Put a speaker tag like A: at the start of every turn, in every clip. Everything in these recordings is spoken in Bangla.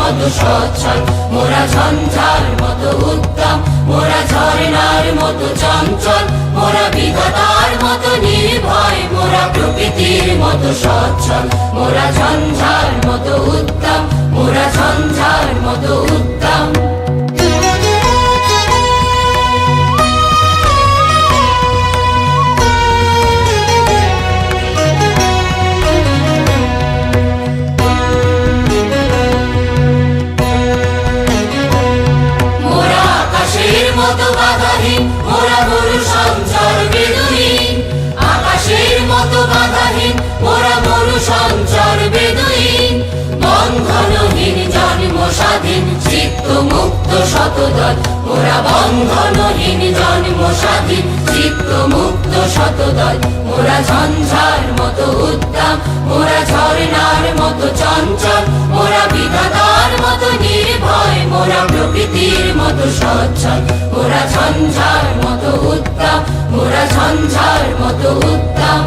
A: মতো সচ্ছল, মোরা ঝঞ্ঝার মতো উত্তম, মোরা ঝর্ণার মতো চঞ্চল, মোরা বিধাতার মতো নির্ভয়, মোরা প্রকৃতির মতো সচ্ছল, মোরা ঝঞ্ঝার মতো উত্তম, মোরা ঝঞ্ঝার মতো উত্তম। মোরা মরু সঞ্চার বেদুইন, আকাশের মতো বাধাহীন, মোরা মরু সঞ্চার বেদুইন, বন্ধনহীন জন্ম স্বাধীন, চিত্ত মুক্ত শতদল, মোরা বন্ধনহীন জন্ম স্বাধীন, চিত্ত মুক্ত শতদল, মোরা ঝঞ্ঝার মতো উত্তম, মোরা ঝর্ণার মতো চঞ্চল, মোরা বিধাতার মতো নির্ভয়, মোরা প্রকৃতির মতো সচ্ছল, মোরা ঝঞ্ঝার মতো উত্তম, মোরা ঝঞ্ঝার মতো উত্তম।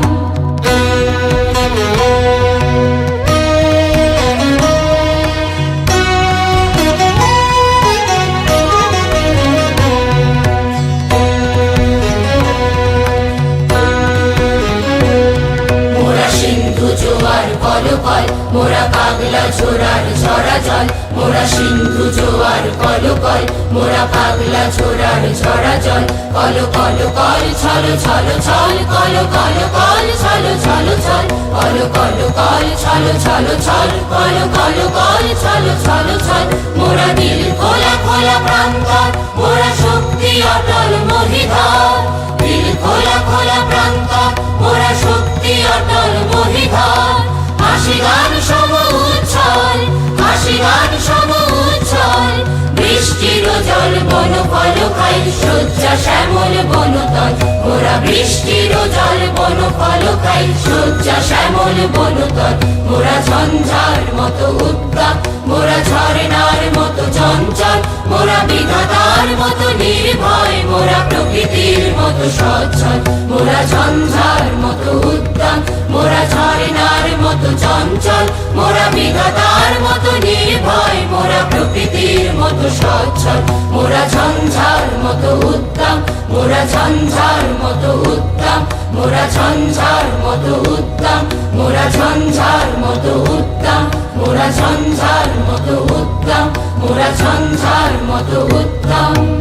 A: মোরা পাগলা ছোড়ার ঝরা জল, মোরা সিন্ধু জোয়ার কলকল, মোরা পাগলা ছোড়ার ঝরা জল, কল কল কল ছল ছল ছল, কল কল কল ছল ছল ছল, কল কল কল ছল ছল ছল, কল কল কল ছল ছল ছল, মোরা দিল খোলা খোলা প্রান্তর, মোরা শক্তি অটল মহিধর, দিল খোলা খোলা প্রান্তর, মোরা শক্তি অটল মহিধর, হাসি গান সম উচ্ছল, হাসি গান সম উচ্ছল, বৃষ্টির জল বন ফল খাই, শয্যা শ্যামল বনতল, মোরা বৃষ্টির জল বন ফল খাই, শয্যা শ্যামল বনতল, মোরা ঝঞ্ঝার মতো উত্তম, মোরা ঝর্ণার মতো চঞ্চল, মোরা বিধাতার মতো নির্ভয়, মোরা প্রকৃতির মতো সচ্ছল, মোরা ঝঞ্ঝার মতো উত্তম, মোরা ঝর্ণার মতো চঞ্চল, মোরা বিধাতার মতো নির্ভয়, মোরা প্রকৃতির মতো সচ্ছল, মোরা ঝঞ্ঝার মতো উত্তম, মোরা ঝঞ্ঝার মতো উত্তম, মোরা ঝঞ্ঝার মতো উত্তম, মোরা ঝঞ্ঝার মতো উত্তম, মোরা ঝঞ্ঝার মতো উত্তম, মোরা ঝঞ্ঝার মতো উত্তম।